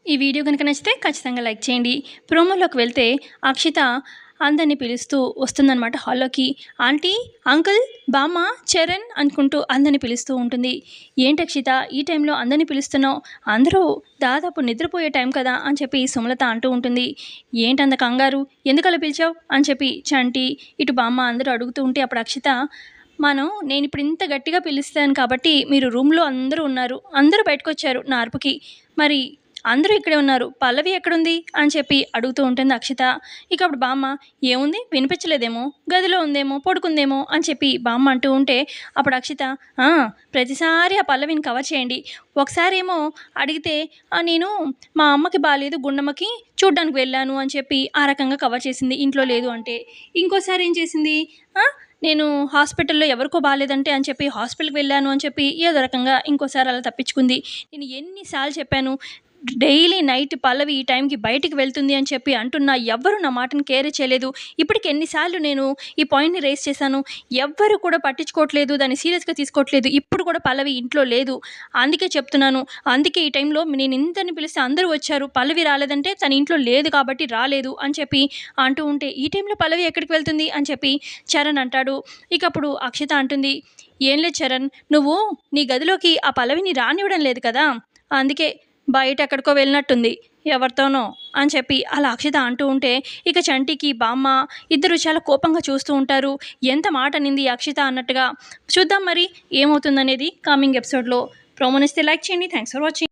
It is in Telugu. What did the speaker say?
ఈ వీడియో కనుక నచ్చితే ఖచ్చితంగా లైక్ చేయండి. ప్రోమోలోకి వెళ్తే అక్షిత అందరిని పిలుస్తూ వస్తుందన్నమాట హాల్లోకి. ఆంటీ, అంకుల్, బామ్మ, చరణ్ అనుకుంటూ అందరిని పిలుస్తూ ఉంటుంది. ఏంటి అక్షిత ఈ టైంలో అందరిని పిలుస్తున్నావు? అందరూ దాదాపు నిద్రపోయే టైం కదా అని చెప్పి సుమలత అంటూ ఉంటుంది. ఏంటంత కంగారు, ఎందుకలా పిలిచావు అని చెప్పి చంటి ఇటు బామ్మ అందరూ అడుగుతూ ఉంటే అప్పుడు అక్షిత, నేను ఇప్పుడు ఇంత గట్టిగా పిలుస్తాను కాబట్టి మీరు రూమ్లో అందరూ ఉన్నారు, అందరూ బయటకు వచ్చారు నా అరుపుకి, మరి అందరూ ఇక్కడే ఉన్నారు, పల్లవి ఎక్కడుంది అని చెప్పి అడుగుతూ ఉంటుంది అక్షిత. ఇక అప్పుడు బామ్మ, ఏముంది వినిపించలేదేమో, గదిలో ఉందేమో, పడుకుందేమో అని చెప్పి బామ్మ అంటూ ఉంటే అప్పుడు అక్షిత, ప్రతిసారి ఆ పల్లవిని కవర్ చేయండి. ఒకసారేమో అడిగితే నేను మా అమ్మకి బాగాలేదు, గుండమ్మకి చూడ్డానికి వెళ్ళాను అని చెప్పి ఆ రకంగా కవర్ చేసింది, ఇంట్లో లేదు అంటే. ఇంకోసారి ఏం చేసింది, నేను హాస్పిటల్లో ఎవరికో బాగాలేదంటే అని చెప్పి హాస్పిటల్కి వెళ్ళాను అని చెప్పి ఏదో రకంగా ఇంకోసారి అలా తప్పించుకుంది. నేను ఎన్నిసార్లు చెప్పాను, డైలీ నైట్ పల్లవి ఈ టైంకి బయటికి వెళ్తుంది అని చెప్పి అంటున్నా, ఎవ్వరు నా మాటను కేర్ చేయలేదు. ఇప్పటికి ఎన్నిసార్లు నేను ఈ పాయింట్ని రేస్ చేశాను, ఎవ్వరు కూడా పట్టించుకోవట్లేదు, దాన్ని సీరియస్గా తీసుకోవట్లేదు. ఇప్పుడు కూడా పల్లవి ఇంట్లో లేదు, అందుకే చెప్తున్నాను. అందుకే ఈ టైంలో నేను ఇంతని పిలిస్తే అందరూ వచ్చారు, పల్లవి రాలేదంటే తన ఇంట్లో లేదు కాబట్టి రాలేదు అని చెప్పి అంటూ ఉంటే, ఈ టైంలో పల్లవి ఎక్కడికి వెళ్తుంది అని చెప్పి చరణ్ అంటాడు. ఇక అప్పుడు అక్షిత అంటుంది, ఏం లేదు చరణ్, నువ్వు నీ గదిలోకి ఆ పల్లవిని రానివ్వడం లేదు కదా, అందుకే బయట ఎక్కడికో వెళ్ళినట్టుంది ఎవరితోనో అని చెప్పి అలా అక్షిత అంటూ ఉంటే ఇక చంటికి బామ్మ ఇద్దరు చాలా కోపంగా చూస్తూ ఉంటారు. ఎంత మాట అనింది అక్షిత అన్నట్టుగా. చూద్దాం మరి ఏమవుతుందనేది కమింగ్ ఎపిసోడ్లో. ప్రోమోనిస్తే లైక్ చేయండి. Thanks for watching.